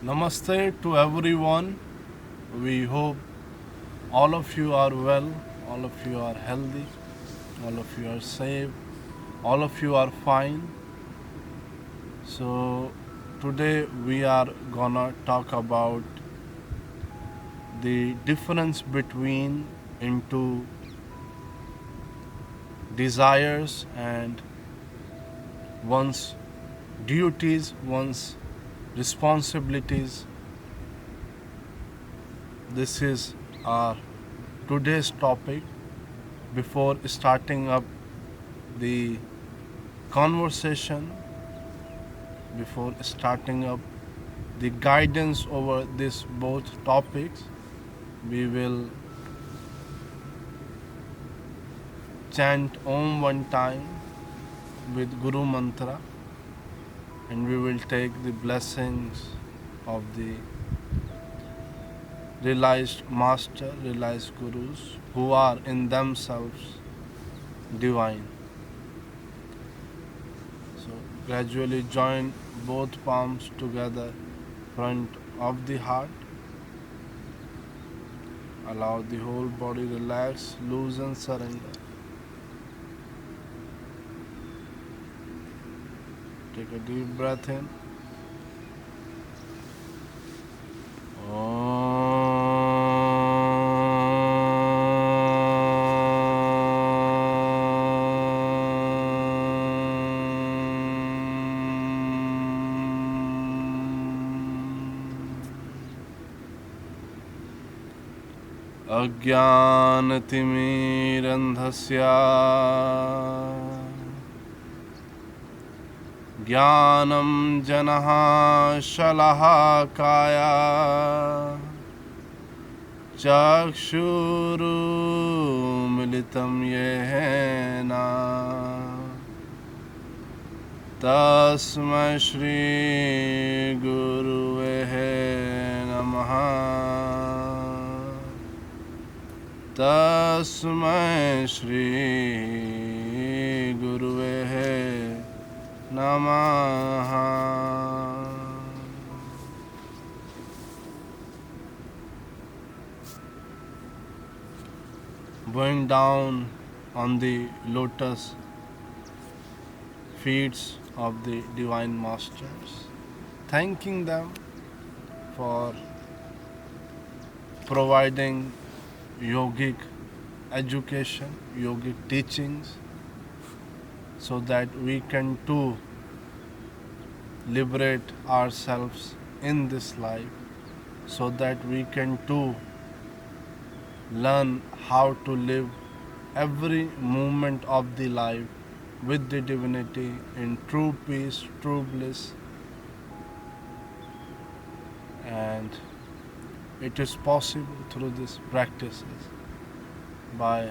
Namaste to everyone. We hope all of you are well, all of you are healthy, all of you are safe, all of you are fine. So, today we are gonna talk about the difference between into desires and one's duties, one's responsibilities. This is our today's topic. Before starting up the conversation, before starting up the guidance over these both topics, we will chant Om one time with Guru Mantra, and we will take the blessings of the realized master, realized gurus who are in themselves divine. So gradually join both palms together, front of the heart. Allow the whole body relax, loose and surrender. Take a deep breath in. अज्ञानतिमिरन्धस्य ज्ञानं जनः शलाकाया चक्षुरुमिलितं येन तस्मै श्रीगुरुवे नमः तस्मै श्रीगुरुवे नमः. Going down on the lotus feet of the Divine Masters, thanking them for providing yogic education, yogic teachings, so that we can too liberate ourselves in this life, so that we can too learn how to live every moment of the life with the divinity in true peace, true bliss. And it is possible through these practices by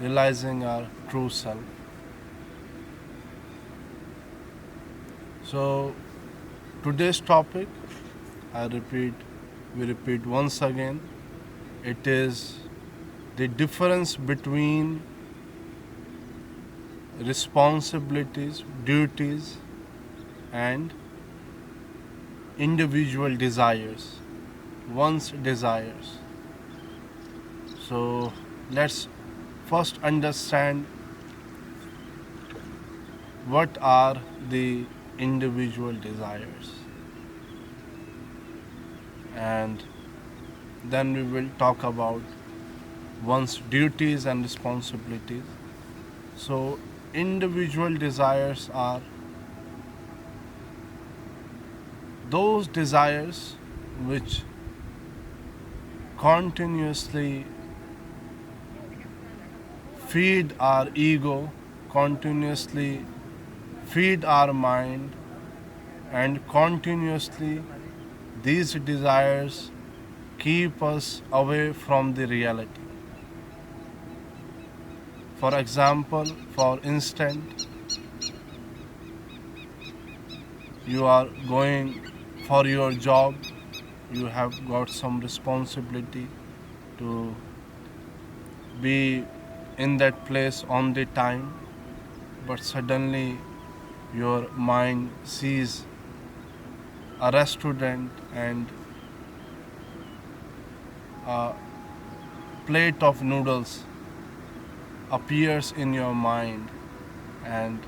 realizing our true self. So today's topic, we repeat once again, it is the difference between responsibilities, duties, and individual desires, one's desires. So let's first understand what are the individual desires, and then we will talk about one's duties and responsibilities. So individual desires are those desires which continuously feed our ego, continuously feed our mind, and continuously these desires keep us away from the reality. For example, for instance, you are going for your job, you have got some responsibility to be in that place on the time, but suddenly your mind sees a restaurant and a plate of noodles appears in your mind, and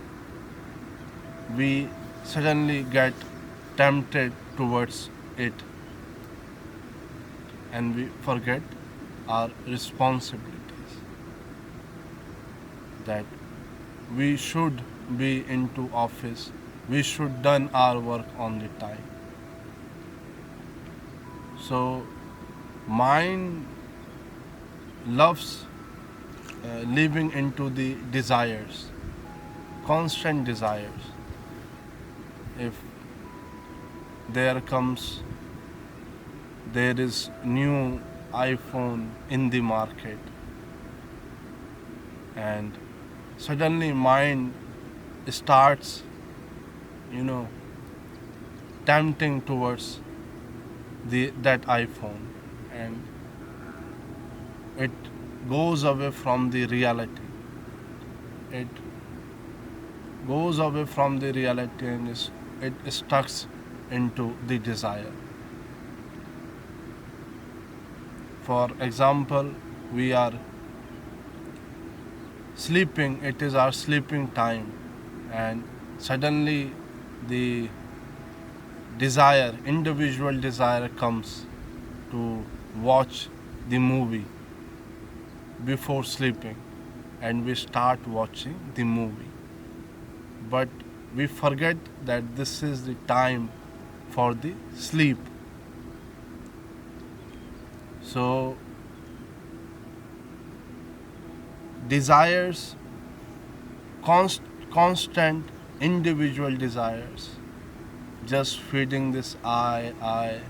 we suddenly get tempted towards it, and we forget our responsibilities, that we should be into office, we should done our work on the time. So mind loves living into the desires, constant desires. If there is new iPhone in the market, and suddenly mind starts, tempting towards that iPhone, and it goes away from the reality. It goes away from the reality and it stucks into the desire. For example, we are sleeping, it is our sleeping time, and suddenly the individual desire comes to watch the movie before sleeping, and we start watching the movie. But we forget that this is the time for the sleep. So, desires, constant individual desires, just feeding this I,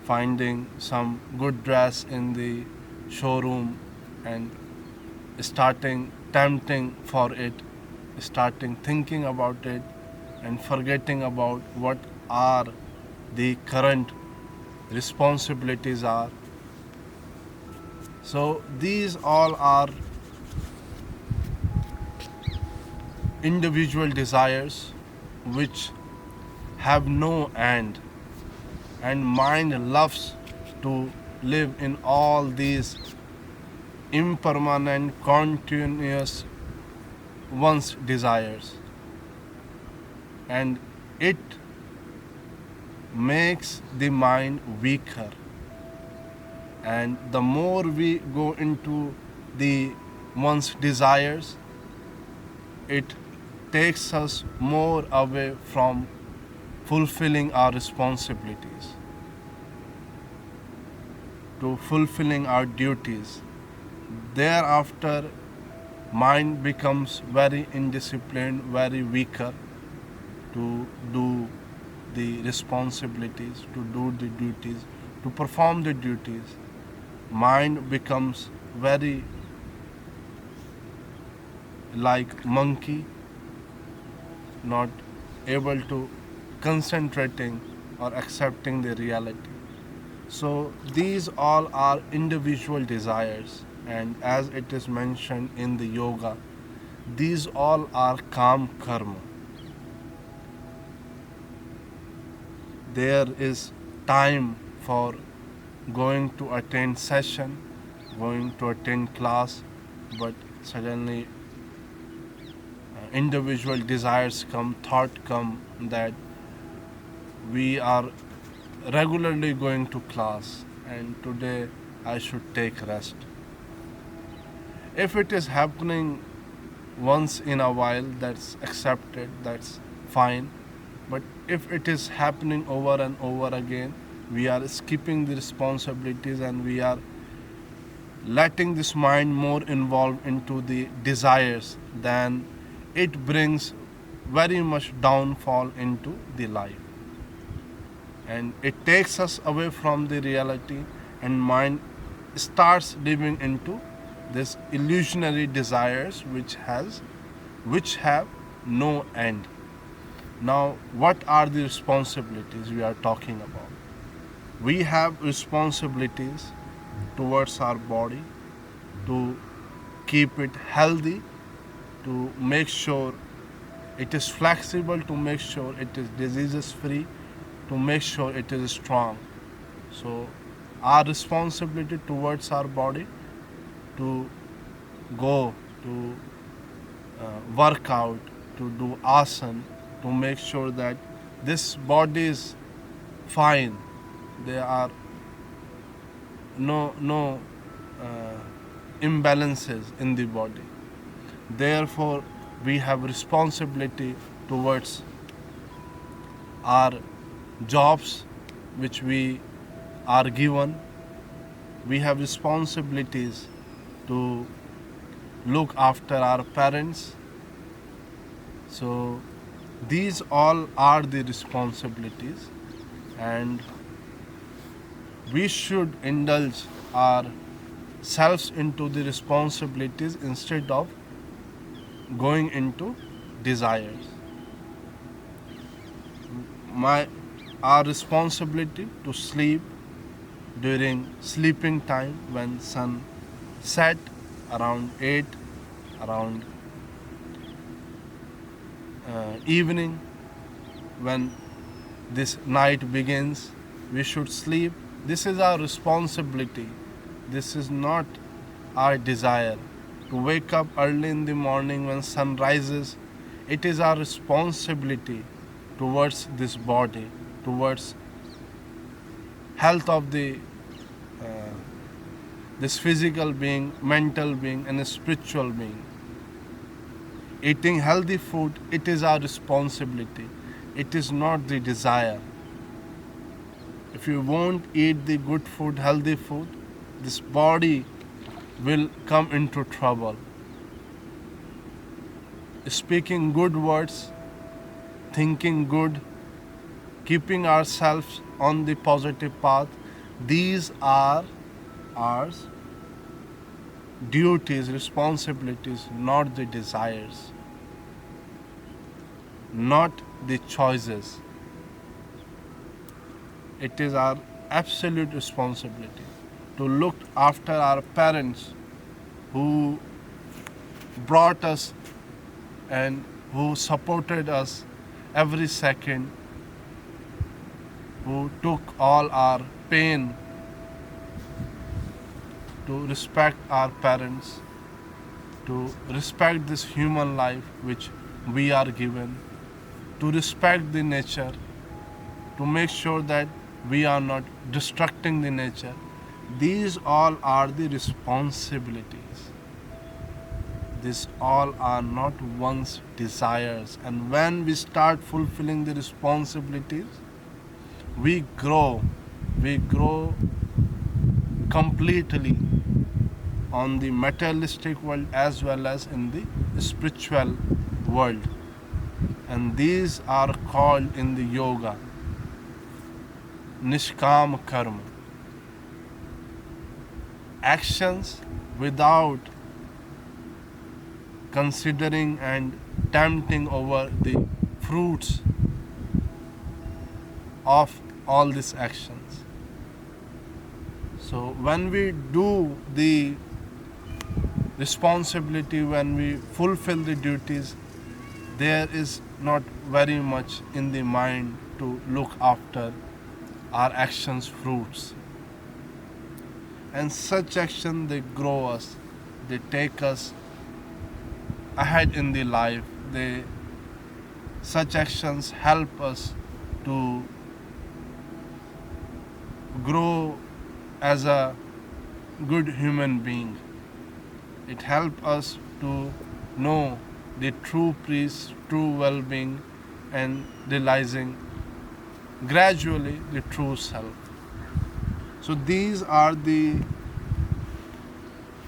finding some good dress in the showroom and starting tempting for it, starting thinking about it, and forgetting about what are the current responsibilities are. So these all are individual desires which have no end, and mind loves to live in all these impermanent, continuous one's desires, and it makes the mind weaker. And the more we go into the one's desires, it takes us more away from fulfilling our responsibilities, to fulfilling our duties. Thereafter, mind becomes very indisciplined, very weaker to do the responsibilities, to do the duties, to perform the duties. Mind becomes very like monkey, not able to concentrating or accepting the reality. So these all are individual desires, and as it is mentioned in the yoga, these all are karma karma. There is time for going to attend session, going to attend class, but suddenly individual desires come, thought come that we are regularly going to class and today I should take rest. If it is happening once in a while, that's accepted, that's fine. But if it is happening over and over again, we are skipping the responsibilities and we are letting this mind more involved into the desires, then it brings very much downfall into the life. And it takes us away from the reality, and mind starts living into this illusionary desires which have no end. Now, what are the responsibilities we are talking about? We have responsibilities towards our body, to keep it healthy, to make sure it is flexible, to make sure it is diseases free, to make sure it is strong. So our responsibility towards our body to go to work out, to do asana, to make sure that this body is fine. There are no imbalances in the body. Therefore, we have responsibility towards our jobs which we are given. We have responsibilities to look after our parents. So these all are the responsibilities, and we should indulge ourselves into the responsibilities instead of going into desires. Our responsibility to sleep during sleeping time when sun set around 8, around evening when this night begins, we should sleep. This is our responsibility. This is not our desire. To wake up early in the morning when sun rises, it is our responsibility towards this body, towards health of this physical being, mental being, and a spiritual being. Eating healthy food, it is our responsibility. It is not the desire. If you won't eat the good food, healthy food, this body will come into trouble. Speaking good words, thinking good, keeping ourselves on the positive path, these are our duties, responsibilities, not the desires, not the choices. It is our absolute responsibility to look after our parents who brought us and who supported us every second, who took all our pain. To respect our parents, to respect this human life which we are given, to respect the nature, to make sure that we are not destructing the nature. These all are the responsibilities. These all are not one's desires. And when we start fulfilling the responsibilities, we grow completely on the materialistic world as well as in the spiritual world. And these are called in the yoga Nishkam Karma. Actions without considering and tempting over the fruits of all these actions. So when we do the responsibility, when we fulfill the duties, there is not very much in the mind to look after our actions' fruits. And such action, they grow us, they take us ahead in the life. Such actions help us to grow as a good human being. It helps us to know the true peace, true well-being, and realizing gradually the true self. So these are the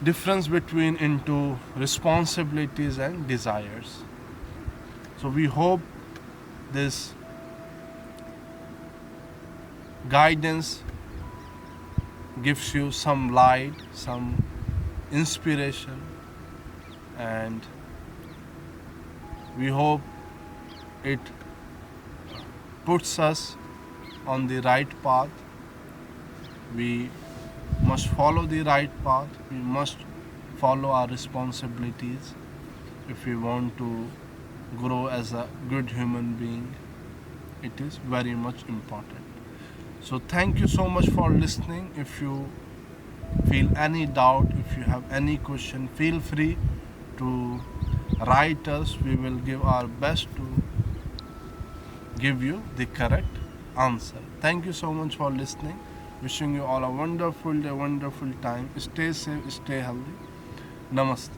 difference between into responsibilities and desires. So we hope this guidance gives you some light, some inspiration, and we hope it puts us on the right path. We must follow the right path. We must follow our responsibilities if we want to grow as a good human being. it is very much important. So thank you so much for listening. If you feel any doubt, if you have any question, feel free to write us. We will give our best to give you the correct answer. Thank you so much for listening. Wishing you all a wonderful day, wonderful time. Stay safe, stay healthy. Namaste.